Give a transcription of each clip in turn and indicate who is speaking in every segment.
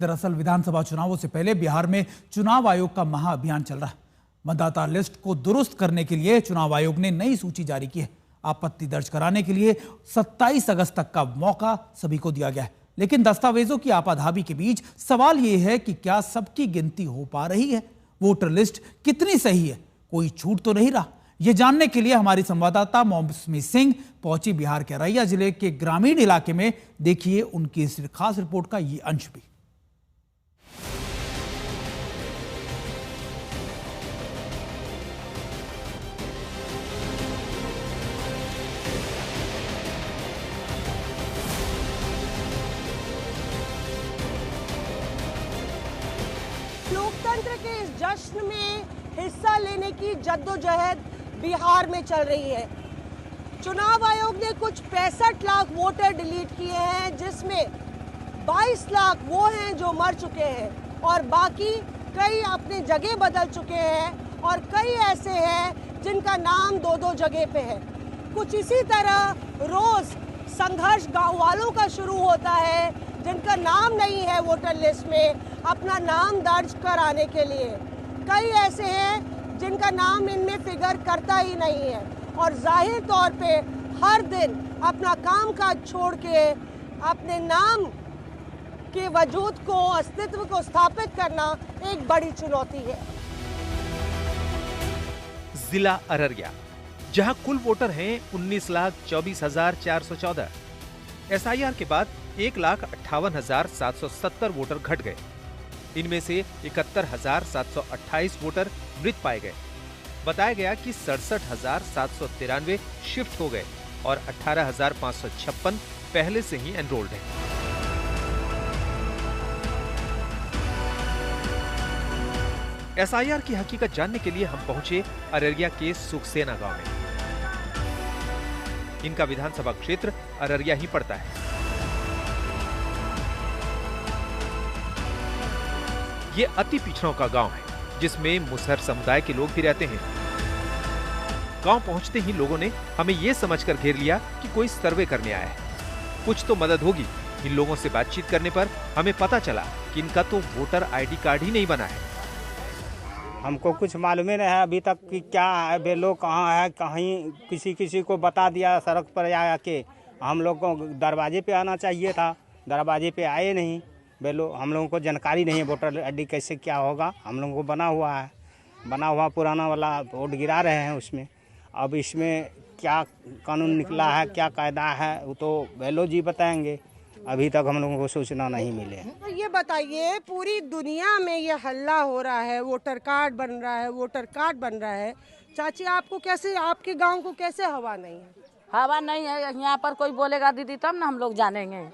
Speaker 1: दरअसल विधानसभा चुनावों से पहले बिहार में चुनाव आयोग का महाअभियान चल रहा है। मतदाता लिस्ट को दुरुस्त करने के लिए चुनाव आयोग ने नई सूची जारी की है। आपत्ति दर्ज कराने के लिए 27 अगस्त तक का मौका सभी को दिया गया है। लेकिन दस्तावेजों की आपाधापी के बीच सवाल यह है कि क्या सबकी गिनती हो पा रही है, वोटर लिस्ट कितनी सही है, कोई छूट तो नहीं रहा। ये जानने के लिए हमारी संवाददाता मौसमी सिंह पहुंची बिहार के औरैया जिले के ग्रामीण इलाके में। देखिए उनकी इस खास रिपोर्ट का ये अंश भी।
Speaker 2: लोकतंत्र के इस जश्न में हिस्सा लेने की जद्दोजहद बिहार में चल रही है। चुनाव आयोग ने कुछ 65 लाख वोटर डिलीट किए हैं, जिसमें 22 लाख वो हैं जो मर चुके हैं और बाकी कई अपने जगह बदल चुके हैं और कई ऐसे हैं जिनका नाम दो दो जगह पे है। कुछ इसी तरह रोज संघर्ष गांव वालों का शुरू होता है जिनका नाम नहीं है वोटर लिस्ट में, अपना नाम दर्ज कराने के लिए। कई ऐसे हैं जिनका नाम इनमें फिगर करता ही नहीं है और जाहिर तौर पे हर दिन अपना काम काज छोड़ के अपने नाम के वजूद को, अस्तित्व को स्थापित करना एक बड़ी चुनौती है।
Speaker 3: जिला अररिया, जहां कुल वोटर हैं 19,24,414। एसआईआर के बाद 1,58,770 वोटर घट गए। इनमें से 71,728 वोटर मृत पाए गए। बताया गया कि 67,793 शिफ्ट हो गए और 18,556 पहले से ही एनरोल्ड हैं। एसआईआर की हकीकत जानने के लिए हम पहुंचे अररिया के सुखसेना गांव में। इनका विधानसभा क्षेत्र अररिया ही पड़ता है। ये अति पिछड़ों का गांव है जिसमें मुसहर समुदाय के लोग भी रहते हैं। गांव पहुंचते ही लोगों ने हमें ये समझकर घेर लिया कि कोई सर्वे करने आया है, कुछ तो मदद होगी। इन लोगों से बातचीत करने पर हमें पता चला कि इनका तो वोटर आईडी कार्ड ही नहीं बना है।
Speaker 4: हमको कुछ मालूम ही नहीं है अभी तक कि क्या है, वे लोग कहाँ है, कहीं किसी को बता दिया सड़क पर आके। हम लोग को दरवाजे पे आना चाहिए था, दरवाजे पे आए नहीं वे लोग। हम लोगों को जानकारी नहीं है वोटर आईडी कैसे क्या होगा। हम लोगों को बना हुआ पुराना वाला वोट गिरा रहे हैं उसमें। अब इसमें क्या कानून निकला है, क्या कायदा है, वो तो वे लोग जी बताएंगे। अभी तक हम लोगों को सूचना नहीं मिले।
Speaker 2: तो ये बताइए, पूरी दुनिया में ये हल्ला हो रहा है, वोटर कार्ड बन रहा है, वोटर कार्ड बन रहा है। चाची, आपको कैसे, आपके गांव को कैसे हवा नहीं है?
Speaker 5: हवा नहीं है यहाँ पर। कोई बोलेगा दीदी तब ना हम लोग जानेंगे।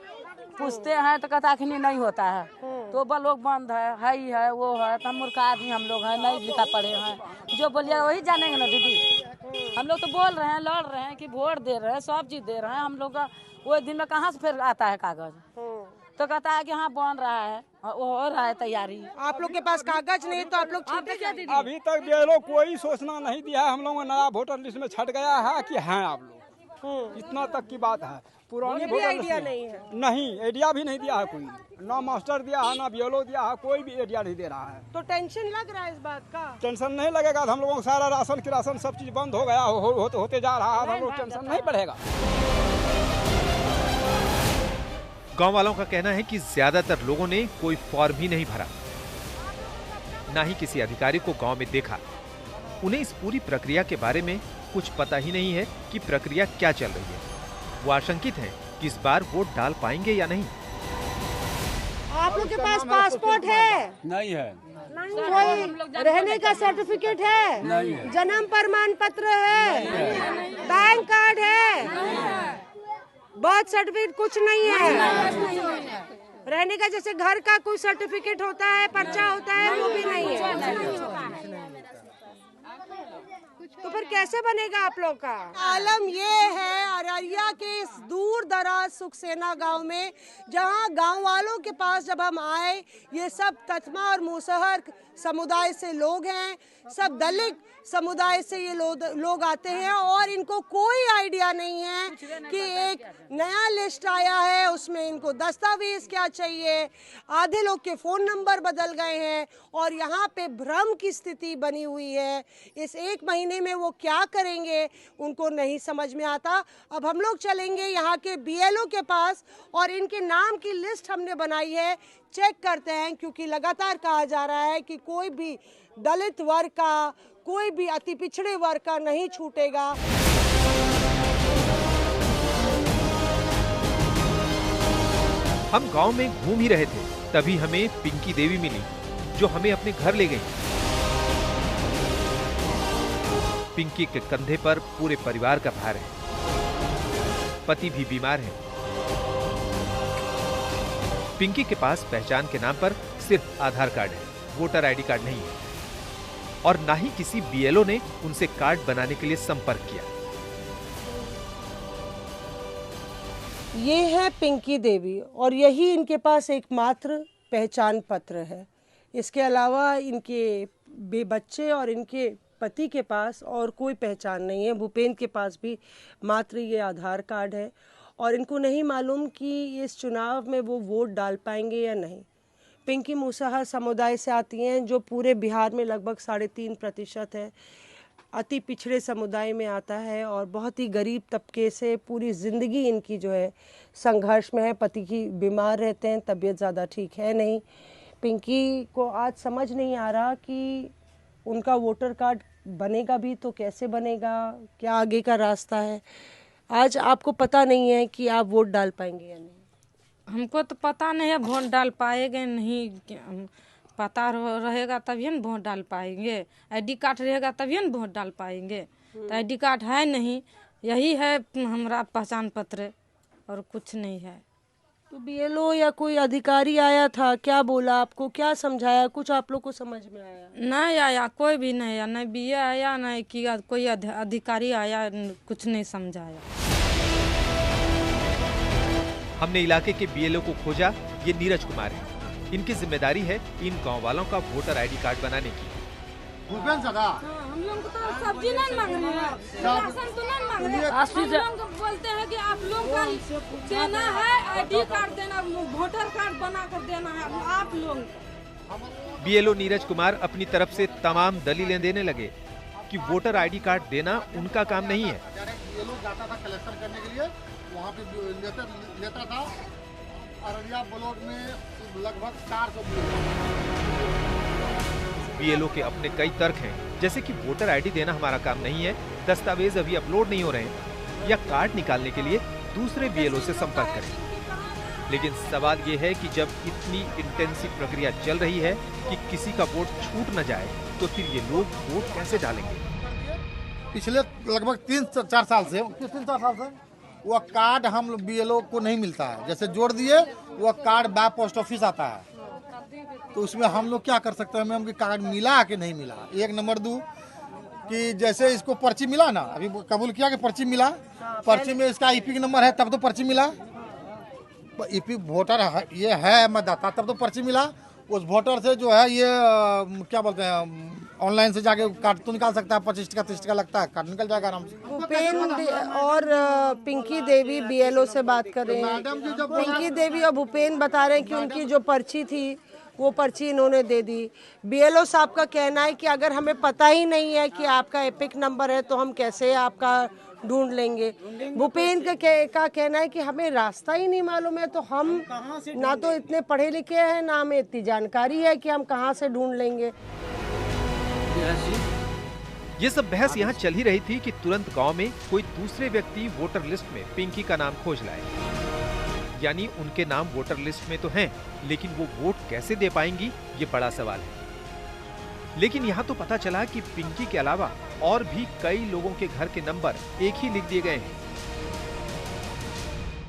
Speaker 5: पूछते हैं तो कहता कि नहीं होता है, तो वो लोग बंद है ही है, वो है। तो हम मूर्ख आदमी हम लोग हैं, नहीं लिखा पढ़े हैं, जो बोलिए वही जानेंगे ना दीदी। हम लोग तो बोल रहे हैं, लड़ रहे हैं कि वोट दे रहे हैं, सब चीज दे रहे हैं। हम लोग का वो दिन में कहाँ से फिर आता है कागज? तो कहता है कि हाँ बन रहा है, वो हो रहा है तैयारी।
Speaker 2: आप लोग के पास कागज नहीं तो आप लोग छूटे क्या दीदी?
Speaker 6: अभी तक ये लोग कोई सूचना नहीं दिया है। हम लोग नया वोटर लिस्ट में छट गया है कि हैं आप लोग, इतना तक की बात है। पुरानी
Speaker 2: भी आइडिया नहीं है।
Speaker 6: नहीं, आइडिया भी नहीं दिया है कोई। ना मास्टर दिया है, ना बीएलओ दिया है, कोई भी आइडिया नहीं दे रहा है।
Speaker 2: तो टेंशन लग रहा है इस बात का?
Speaker 6: टेंशन नहीं लगेगा। हम लोगों को सारा राशन किरासन सब चीज बंद हो गया, होते जा रहा है। हम लोग टेंशन नहीं बढ़ेगा।
Speaker 3: गांव वालों का कहना है कि ज्यादातर लोगों ने कोई फॉर्म ही नहीं भरा, ना ही किसी अधिकारी को गांव में देखा। उन्हें इस पूरी प्रक्रिया के बारे में कुछ पता ही नहीं है कि प्रक्रिया क्या चल रही है। वो आशंकित हैं कि इस बार वोट डाल पाएंगे या नहीं।
Speaker 2: आप लोग के पास पासपोर्ट है?
Speaker 6: नहीं है।
Speaker 2: कोई रहने का सर्टिफिकेट है?
Speaker 6: नहीं है।
Speaker 2: जन्म प्रमाण पत्र है? बैंक कार्ड है? बर्थ सर्टिफिकेट कुछ नहीं है? रहने का जैसे घर का कोई सर्टिफिकेट होता है, पर्चा होता है, वो भी नहीं है। तो फिर कैसे बनेगा आप लोग का? आलम ये है अररिया के इस दूर दराज सुखसेना गांव में, जहां गांव वालों के पास जब हम आए, ये सब कथमा और मुसहर समुदाय से लोग हैं, सब दलित समुदाय से ये लोग आते हैं और इनको कोई आइडिया नहीं है कि एक नया लिस्ट आया है, उसमें इनको दस्तावेज क्या चाहिए। आधे लोग के फ़ोन नंबर बदल गए हैं और यहाँ पे भ्रम की स्थिति बनी हुई है। इस 1 महीने में वो क्या करेंगे उनको नहीं समझ में आता। अब हम लोग चलेंगे यहाँ के BLO के पास और इनके नाम की लिस्ट हमने बनाई है, चेक करते हैं, क्योंकि लगातार कहा जा रहा है कि कोई भी दलित वर्ग का, कोई भी अति पिछड़े वर्ग का नहीं छूटेगा।
Speaker 3: हम गांव में घूम ही रहे थे, तभी हमें पिंकी देवी मिली, जो हमें अपने घर ले गई। पिंकी के कंधे पर पूरे परिवार का भार है, पति भी बीमार है। पिंकी के पास पहचान के नाम पर सिर्फ आधार कार्ड है, वोटर आईडी कार्ड नहीं है, और ना ही किसी BLO ने उनसे कार्ड बनाने के लिए संपर्क किया।
Speaker 2: ये है पिंकी देवी और यही इनके पास एकमात्र पहचान पत्र है। इसके अलावा इनके बच्चे और इनके पति के पास और कोई पहचान नहीं है। भूपेंद्र के पास भी मात्र ये आधार कार्ड है और इनको नहीं मालूम कि इस चुनाव में वो वोट डाल पाएंगे या नहीं। पिंकी मुसहर समुदाय से आती हैं, जो पूरे बिहार में लगभग 3.5% है। अति पिछड़े समुदाय में आता है और बहुत ही गरीब तबके से पूरी ज़िंदगी इनकी जो है संघर्ष में है। पति की बीमार रहते हैं, तबीयत ज़्यादा ठीक है नहीं। पिंकी को आज समझ नहीं आ रहा कि उनका वोटर कार्ड बनेगा भी तो कैसे बनेगा, क्या आगे का रास्ता है। आज आपको पता नहीं है कि आप वोट डाल पाएंगे या नहीं?
Speaker 7: हमको तो पता नहीं है वोट डाल पाएंगे नहीं, पता रहेगा तभी ना वोट डाल पाएंगे। आईडी कार्ड रहेगा तभी ना वोट डाल पाएंगे। तो आईडी कार्ड है नहीं, यही है हमारा पहचान पत्र और कुछ नहीं है।
Speaker 2: तो BLO या कोई अधिकारी आया था, क्या बोला आपको, क्या समझाया, कुछ आप लोग को समझ में आया?
Speaker 7: नहीं आया, कोई भी नहीं आया, नहीं BA आया, नहीं कि कोई अधिकारी आया, कुछ नहीं समझाया।
Speaker 3: हमने इलाके के BLO को खोजा। ये नीरज कुमार है। इनकी जिम्मेदारी है इन गांव वालों का वोटर आईडी कार्ड बनाने की।
Speaker 7: हम लोग को तो सब्जी नहीं मांग रहे हैं, राशन तो नहीं मांग रहे हैं। हम लोग बोलते हैं कि आप लोग का देना है, आईडी कार्ड देना, वोटर कार्ड बना कर देना है आप लोग।
Speaker 3: BLO नीरज कुमार अपनी तरफ से तमाम दलीलें देने लगे कि वोटर आईडी कार्ड देना उनका काम नहीं है।
Speaker 8: BLO जाता था कलेक्शन करने के लिए, वहाँ पे लेता था। अररिया ब्लॉक में लगभग 400
Speaker 3: BLO के अपने कई तर्क हैं, जैसे कि वोटर आईडी देना हमारा काम नहीं है, दस्तावेज अभी अपलोड नहीं हो रहे हैं, या कार्ड निकालने के लिए दूसरे BLO से संपर्क करें। लेकिन सवाल ये है कि जब इतनी इंटेंसिव प्रक्रिया चल रही है कि किसी का वोट छूट न जाए, तो फिर ये लोग वोट कैसे डालेंगे?
Speaker 8: पिछले लगभग 3-4 साल से वो कार्ड हम BLO को नहीं मिलता है। जैसे जोड़ दिए, वो कार्ड बाय पोस्ट ऑफिस आता है, तो उसमें हम लोग क्या कर सकते हैं? हमें कार्ड मिला कि नहीं मिला। 1 नंबर 2 कि जैसे इसको पर्ची मिला ना, अभी कबूल किया कि पर्ची मिला, पर्ची में इसका IP नंबर है तब तो पर्ची मिला। EP वोटर ये है मतदाता तब तो पर्ची मिला। उस वोटर से जो है ये क्या बोलते हैं, ऑनलाइन से जाके कार्ड तो निकाल सकता है। 25 का 30 का लगता है, कार्ड निकल जाएगा आराम से।
Speaker 2: भूपेंद्र और पिंकी देवी BLO से बात कर रहे हैं। पिंकी देवी और भूपेंद्र बता रहे हैं कि उनकी जो पर्ची थी वो पर्ची इन्होंने दे दी। BLO साहब का कहना है कि अगर हमें पता ही नहीं है कि आपका एपिक नंबर है तो हम कैसे आपका ढूंढ लेंगे। भूपेंद्र का कहना है कि हमें रास्ता ही नहीं मालूम है, तो हम ना तो इतने पढ़े लिखे हैं, ना हमें इतनी जानकारी है कि हम कहाँ से ढूंढ लेंगे।
Speaker 3: ये सब बहस यहाँ चल ही रही थी कि तुरंत गांव में कोई दूसरे व्यक्ति वोटर लिस्ट में पिंकी का नाम खोज लाए। यानी उनके नाम वोटर लिस्ट में तो हैं, लेकिन वो वोट कैसे दे पाएंगी, ये बड़ा सवाल है। लेकिन यहाँ तो पता चला कि पिंकी के अलावा और भी कई लोगों के घर के नंबर एक ही लिख दिए गए हैं।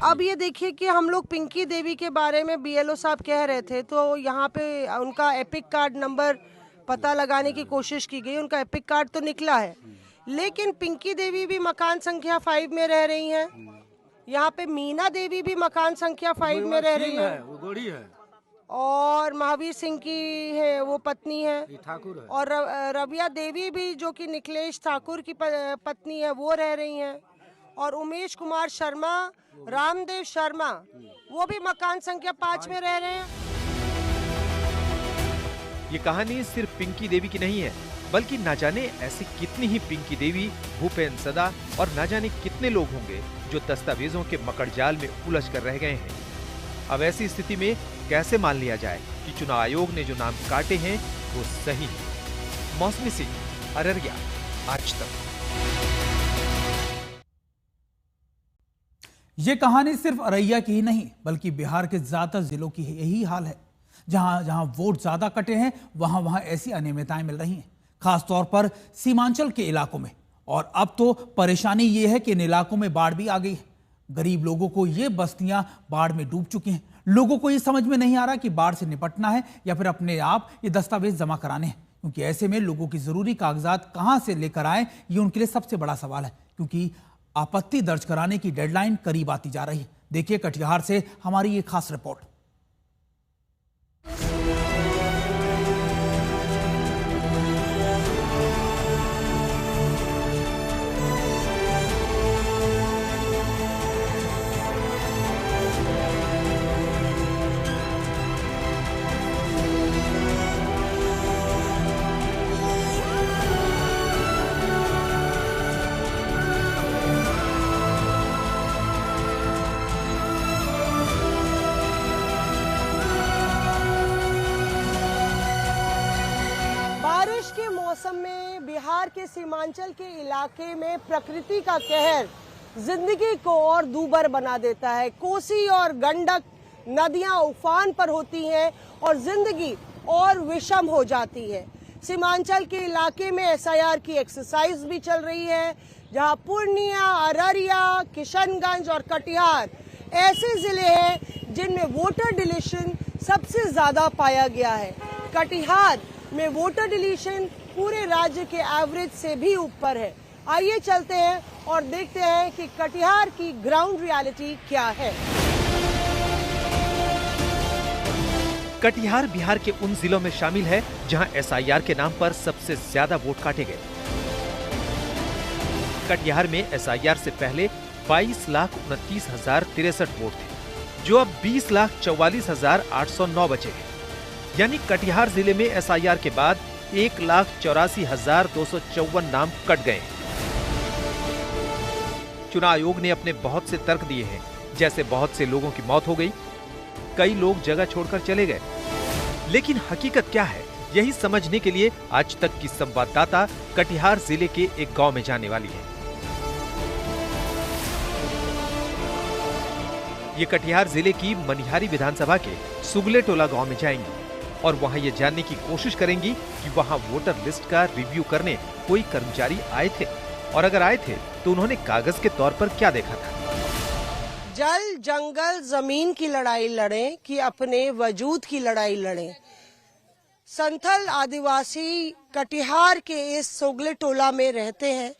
Speaker 2: अब ये देखिए कि हम लोग पिंकी देवी के बारे में BLO साहब कह रहे थे, तो यहाँ पे उनका एपिक कार्ड नंबर पता लगाने की कोशिश की गई। उनका एपिक कार्ड तो निकला है, लेकिन पिंकी देवी भी मकान संख्या 5 में रह रही हैं। यहाँ पे मीना देवी भी मकान संख्या 5 में रह रही है,
Speaker 6: वो गोड़ी है
Speaker 2: और महावीर सिंह की है वो पत्नी है,
Speaker 6: ठाकुर है।
Speaker 2: और रविया देवी भी जो कि निखिलेश ठाकुर की पत्नी है वो रह रही हैं, और उमेश कुमार शर्मा, रामदेव शर्मा वो भी मकान संख्या 5 में रह रहे हैं।
Speaker 3: ये कहानी सिर्फ पिंकी देवी की नहीं है, बल्कि ना जाने ऐसी कितनी ही पिंकी देवी, भूपेन सदा और ना जाने कितने लोग होंगे जो दस्तावेजों के मकड़जाल में उलझ कर रह गए हैं। अब ऐसी स्थिति में कैसे मान लिया जाए कि चुनाव आयोग ने जो नाम काटे हैं वो सही है? मौसमी सिंह, अररिया, आज तक।
Speaker 1: ये कहानी सिर्फ अररिया की ही नहीं, बल्कि बिहार के ज्यादातर जिलों की यही हाल है। जहां जहां वोट ज्यादा कटे हैं, वहां वहां ऐसी अनियमितताएं मिल रही हैं, खासतौर पर सीमांचल के इलाकों में। और अब तो परेशानी ये है कि इन इलाकों में बाढ़ भी आ गई है। गरीब लोगों को ये बस्तियां बाढ़ में डूब चुकी हैं। लोगों को ये समझ में नहीं आ रहा कि बाढ़ से निपटना है या फिर अपने आप ये दस्तावेज जमा कराने हैं, क्योंकि ऐसे में लोगों की जरूरी कागजात कहां से लेकर आए, ये उनके लिए सबसे बड़ा सवाल है, क्योंकि आपत्ति दर्ज कराने की डेडलाइन करीब आती जा रही है। देखिए कटिहार से हमारी ये खास रिपोर्ट।
Speaker 2: बारिश के मौसम में बिहार के सीमांचल के इलाके में प्रकृति का कहर जिंदगी को और दूभर बना देता है। कोसी और गंडक नदियां उफान पर होती हैं और जिंदगी और विषम हो जाती है। सीमांचल के इलाके में एसआईआर की एक्सरसाइज भी चल रही है, जहां पूर्णिया, अररिया, किशनगंज और कटिहार ऐसे जिले हैं जिनमें वोटर डिलीशन सबसे ज्यादा पाया गया है। कटिहार में वोटर डिलीशन पूरे राज्य के एवरेज से भी ऊपर है। आइए चलते हैं और देखते हैं कि कटिहार की ग्राउंड रियलिटी क्या है।
Speaker 3: कटिहार बिहार के उन जिलों में शामिल है जहां एसआईआर के नाम पर सबसे ज्यादा वोट काटे गए। कटिहार में एसआईआर से पहले 22,29,063 वोट थे, जो अब 20,44,809 बचे हैं। यानी कटिहार जिले में एसआईआर के बाद 1,84,254 नाम कट गए हैं। चुनाव आयोग ने अपने बहुत से तर्क दिए हैं, जैसे बहुत से लोगों की मौत हो गई, कई लोग जगह छोड़कर चले गए। लेकिन हकीकत क्या है, यही समझने के लिए आज तक की संवाददाता कटिहार जिले के एक गांव में जाने वाली है। ये कटिहार जिले की मनिहारी विधानसभा के सुगले टोला गांव में जाएंगी और वहां ये जानने की कोशिश करेंगी कि वहां वोटर लिस्ट का रिव्यू करने कोई कर्मचारी आए थे, और अगर आए थे तो उन्होंने कागज के तौर पर क्या देखा था।
Speaker 2: जल, जंगल, जमीन की लड़ाई लड़ें कि अपने वजूद की लड़ाई लड़ें। संथल आदिवासी कटिहार के इस सोगले टोला में रहते हैं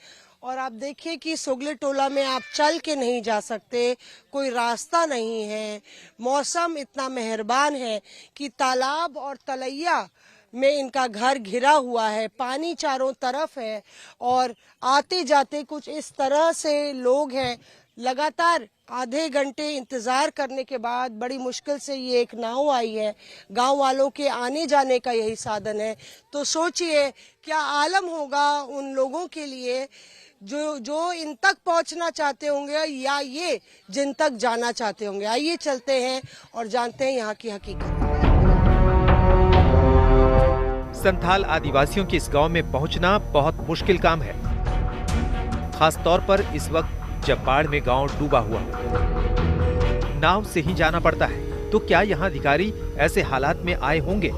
Speaker 2: और आप देखिए कि सोगले टोला में आप चल के नहीं जा सकते, कोई रास्ता नहीं है। मौसम इतना मेहरबान है कि तालाब और तलैया में इनका घर घिरा हुआ है, पानी चारों तरफ है और आते जाते कुछ इस तरह से लोग हैं। लगातार आधे घंटे इंतजार करने के बाद बड़ी मुश्किल से ये एक नाव आई है। गांव वालों के आने जाने का यही साधन है। तो सोचिए क्या आलम होगा उन लोगों के लिए जो इन तक पहुंचना चाहते होंगे या ये जिन तक जाना चाहते होंगे। आइए चलते हैं और जानते हैं यहाँ की हकीकत।
Speaker 3: संथाल आदिवासियों के इस गांव में पहुंचना बहुत मुश्किल काम है, खास तौर पर इस वक्त जब बाढ़ में गांव डूबा हुआ हो। नाव से ही जाना पड़ता है, तो क्या यहाँ अधिकारी ऐसे हालात में आए होंगे?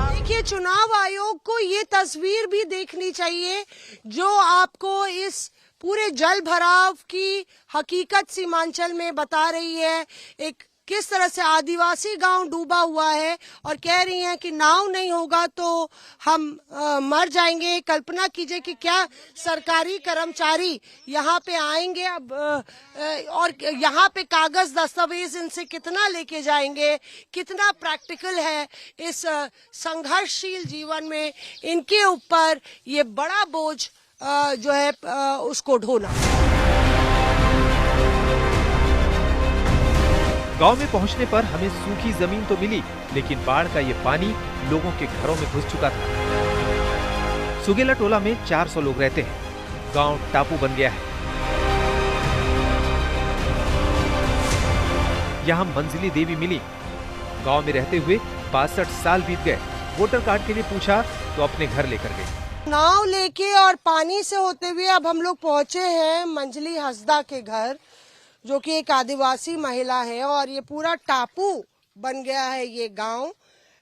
Speaker 2: देखिए, चुनाव आयोग को ये तस्वीर भी देखनी चाहिए जो आपको इस पूरे जल भराव की हकीकत सीमांचल में बता रही है। एक किस तरह से आदिवासी गांव डूबा हुआ है और कह रही हैं कि नाव नहीं होगा तो हम मर जाएंगे। कल्पना कीजिए कि क्या सरकारी कर्मचारी यहाँ पे आएंगे अब और यहाँ पे कागज दस्तावेज इनसे कितना लेके जाएंगे, कितना प्रैक्टिकल है इस संघर्षशील जीवन में इनके ऊपर ये बड़ा बोझ जो है उसको ढोना।
Speaker 3: गांव में पहुंचने पर हमें सूखी जमीन तो मिली, लेकिन बाढ़ का ये पानी लोगों के घरों में घुस चुका था। सुगेला टोला में 400 लोग रहते हैं। गांव टापू बन गया है। यहां मंजिली देवी मिली। गांव में रहते हुए 62 साल बीत गए। वोटर कार्ड के लिए पूछा तो अपने घर लेकर गए।
Speaker 2: नाव लेके और पानी से होते हुए अब हम लोग पहुंचे हैं मंजली हंसदा के घर, जो कि एक आदिवासी महिला है और ये पूरा टापू बन गया है ये गांव।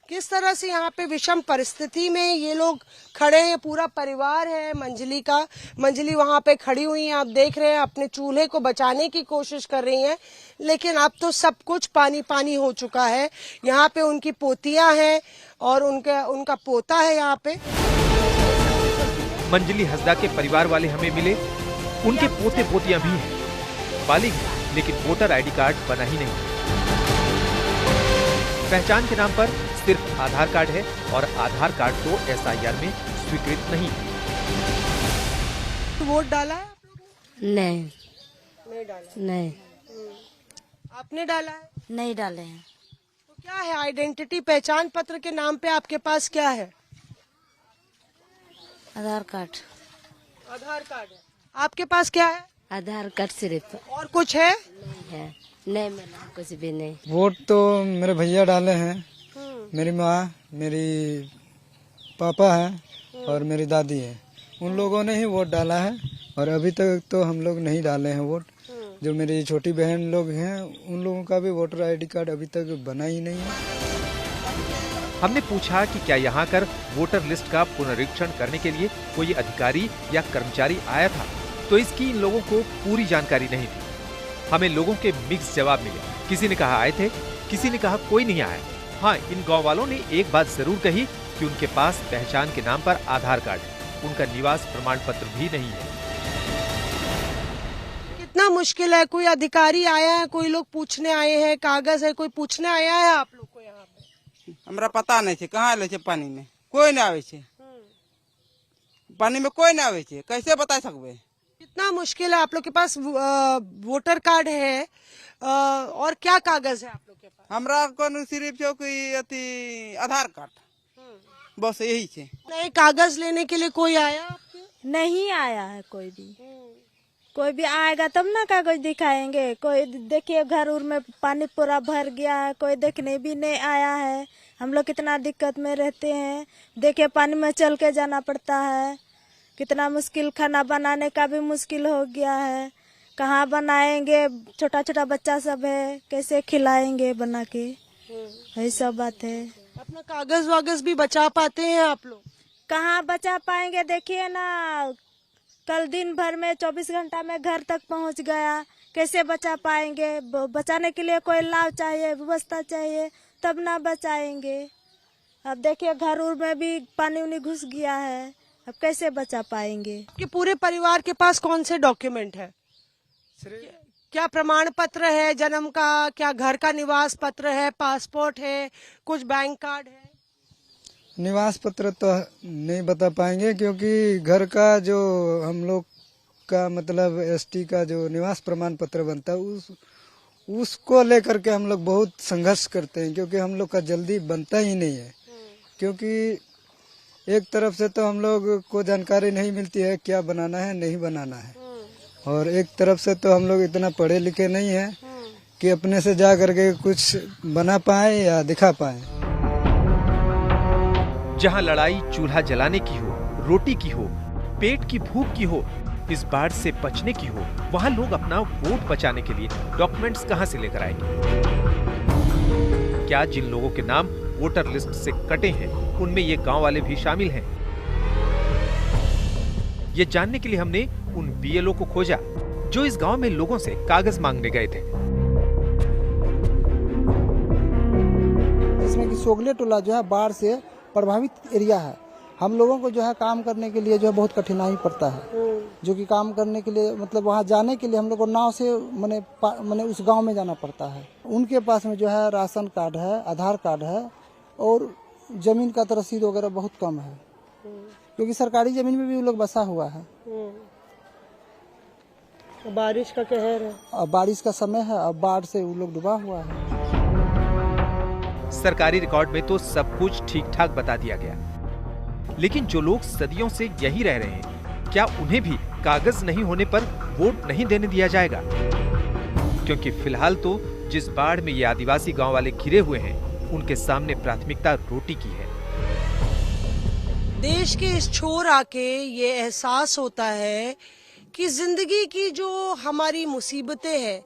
Speaker 2: किस तरह से यहाँ पे विषम परिस्थिति में ये लोग खड़े हैं, पूरा परिवार है मंजली का। मंजली वहाँ पे खड़ी हुई हैं, आप देख रहे हैं, अपने चूल्हे को बचाने की कोशिश कर रही हैं, लेकिन अब तो सब कुछ पानी पानी हो चुका है। यहाँ पे उनकी पोतियां हैं और उनका पोता है यहाँ पे।
Speaker 3: मंजली हंसदा के परिवार वाले हमें मिले। उनके पोते पोतियां भी हैं, बालिग हैं, लेकिन वोटर आईडी कार्ड बना ही नहीं। पहचान के नाम पर सिर्फ आधार कार्ड है और आधार कार्ड तो SIR में स्वीकृत नहीं।
Speaker 2: वोट डाला है आप लोगों ने?
Speaker 9: नहीं
Speaker 2: डाला।
Speaker 9: नहीं
Speaker 2: आपने डाला है?
Speaker 9: नहीं डाले हैं।
Speaker 2: तो क्या है आइडेंटिटी पहचान पत्र के नाम पे आपके पास क्या है?
Speaker 9: आधार कार्ड।
Speaker 2: आधार कार्ड है। आपके पास क्या है?
Speaker 9: आधार कार्ड सिर्फ।
Speaker 2: और कुछ है?
Speaker 9: नहीं है। नहीं मिला कुछ भी नहीं।
Speaker 6: वोट तो मेरे भैया डाले हैं, मेरी माँ, मेरी पापा है और मेरी दादी है। उन लोगों ने ही वोट डाला है और अभी तक तो हम लोग नहीं डाले हैं वोट। जो मेरी छोटी बहन लोग हैं उन लोगों का भी वोटर आईडी कार्ड अभी तक बना ही नहीं है।
Speaker 3: हमने पूछा कि क्या यहाँ कर वोटर लिस्ट का पुनरीक्षण करने के लिए कोई अधिकारी या कर्मचारी आया था, तो इसकी इन लोगों को पूरी जानकारी नहीं थी। हमें लोगों के मिक्स जवाब मिले। किसी ने कहा आए थे, किसी ने कहा कोई नहीं आया। हाँ, इन गांव वालों ने एक बात जरूर कही कि उनके पास पहचान के नाम पर आधार कार्ड है, उनका निवास प्रमाण पत्र भी नहीं है।
Speaker 2: कितना मुश्किल है। कोई अधिकारी आया है, कोई लोग पूछने आए हैं, कागज है, कोई पूछने आया है आप लोग को यहाँ पे?
Speaker 10: हमरा पता नहीं है कहाँ आए पानी में कोई नहीं आवे छे। पानी में कोई नहीं आवे छे, कैसे बता सकबे?
Speaker 2: कितना मुश्किल है। आप लोग के पास वोटर कार्ड है और क्या कागज है आप लोग के पास?
Speaker 10: हमरा को सिर्फ जो कोई अति आधार कार्ड, बस यही छे।
Speaker 2: नए कागज लेने के लिए कोई आया आपके?
Speaker 7: नहीं आया है कोई भी। कोई भी आएगा तब ना कागज दिखाएंगे। कोई देखिए घर उर में पानी पूरा भर गया है, कोई देखने भी नहीं आया है। हम लोग कितना दिक्कत में रहते हैं। देखिए पानी में चल के जाना पड़ता है, कितना मुश्किल। खाना बनाने का भी मुश्किल हो गया है। कहाँ बनाएंगे, छोटा छोटा बच्चा सब है, कैसे खिलाएंगे बना के, यही सब बात है।
Speaker 2: अपना कागज वागज भी बचा पाते हैं आप लोग?
Speaker 7: कहाँ बचा पाएंगे। देखिए ना, कल दिन भर में 24 घंटा में घर तक पहुंच गया, कैसे बचा पाएंगे? बचाने के लिए कोई लाभ चाहिए, व्यवस्था चाहिए, तब ना बचाएंगे। अब देखिए घर उर में भी पानी उनी घुस गया है, अब कैसे बचा पाएंगे?
Speaker 2: कि पूरे परिवार के पास कौन से डॉक्यूमेंट है? क्या प्रमाण पत्र है जन्म का? क्या घर का निवास पत्र है? पासपोर्ट है? कुछ बैंक कार्ड है?
Speaker 6: निवास पत्र तो नहीं बता पाएंगे, क्योंकि घर का जो हम लोग का मतलब ST का जो निवास प्रमाण पत्र बनता है उसको लेकर के हम लोग बहुत संघर्ष करते हैं, क्योंकि हम लोग का जल्दी बनता ही नहीं है। क्योंकि एक तरफ से तो हम लोग को जानकारी नहीं मिलती है क्या बनाना है नहीं बनाना है, और एक तरफ से तो हम लोग इतना पढ़े लिखे नहीं है कि अपने से जा करके कुछ बना पाए या दिखा पाए।
Speaker 3: जहां लड़ाई चूल्हा जलाने की हो, रोटी की हो, पेट की भूख की हो, इस बाढ़ से बचने की हो, वहां लोग अपना वोट बचाने के लिए डॉक्यूमेंट्स कहां से लेकर आएंगे? क्या जिन लोगों के नाम वोटर लिस्ट से कटे हैं उनमें ये गांव वाले भी शामिल हैं? ये जानने के लिए हमने उन BLO को खोजा जो इस गांव में लोगों से कागज मांगने गए थे।
Speaker 6: सोगले टोला जो है बाढ़ से प्रभावित एरिया है। हम लोगों को जो है काम करने के लिए जो है बहुत कठिनाई पड़ता है, जो कि काम करने के लिए मतलब वहाँ जाने के लिए हम लोग को नाव से मने उस गांव में जाना पड़ता है। उनके पास में जो है राशन कार्ड है, आधार कार्ड है और जमीन का तो रसीद वगैरह बहुत कम है, क्योंकि सरकारी जमीन में भी वो लोग बसा हुआ है।
Speaker 2: बारिश का कहर है,
Speaker 6: अब बारिश का समय है, अब बाढ़ से वो लोग डूबा हुआ है।
Speaker 3: सरकारी रिकॉर्ड में तो सब कुछ ठीक ठाक बता दिया गया, लेकिन जो लोग सदियों से यही रह रहे हैं, क्या उन्हें भी कागज नहीं होने पर वोट नहीं देने दिया जाएगा? क्योंकि फिलहाल तो जिस बाढ़ में ये आदिवासी गांव वाले घिरे हुए हैं, उनके सामने प्राथमिकता रोटी की है।
Speaker 2: देश के इस छोर आके ये एहसास होता है कि जिंदगी की जो हमारी मुसीबतें हैं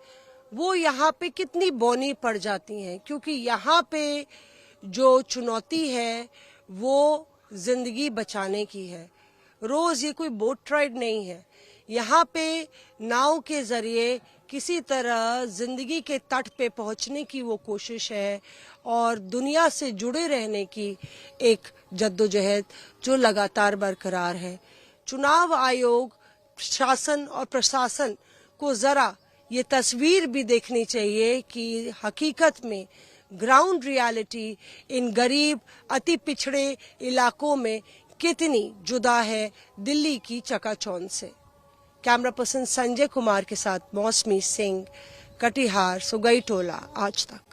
Speaker 2: वो यहाँ पे कितनी बौनी पड़ जाती हैं, क्योंकि यहाँ पे जो चुनौती है वो जिंदगी बचाने की है। रोज ये कोई बोट राइड नहीं है, यहाँ पे नाव के जरिए किसी तरह जिंदगी के तट पे पहुंचने की वो कोशिश है और दुनिया से जुड़े रहने की एक जद्दोजहद जो लगातार बरकरार है। चुनाव आयोग, शासन और प्रशासन को जरा ये तस्वीर भी देखनी चाहिए कि हकीकत में ग्राउंड रियलिटी इन गरीब अति पिछड़े इलाकों में कितनी जुदा है दिल्ली की चकाचौंध से। कैमरा पर्सन संजय कुमार के साथ मौसमी सिंह, कटिहार, सुगई टोला, आज तक।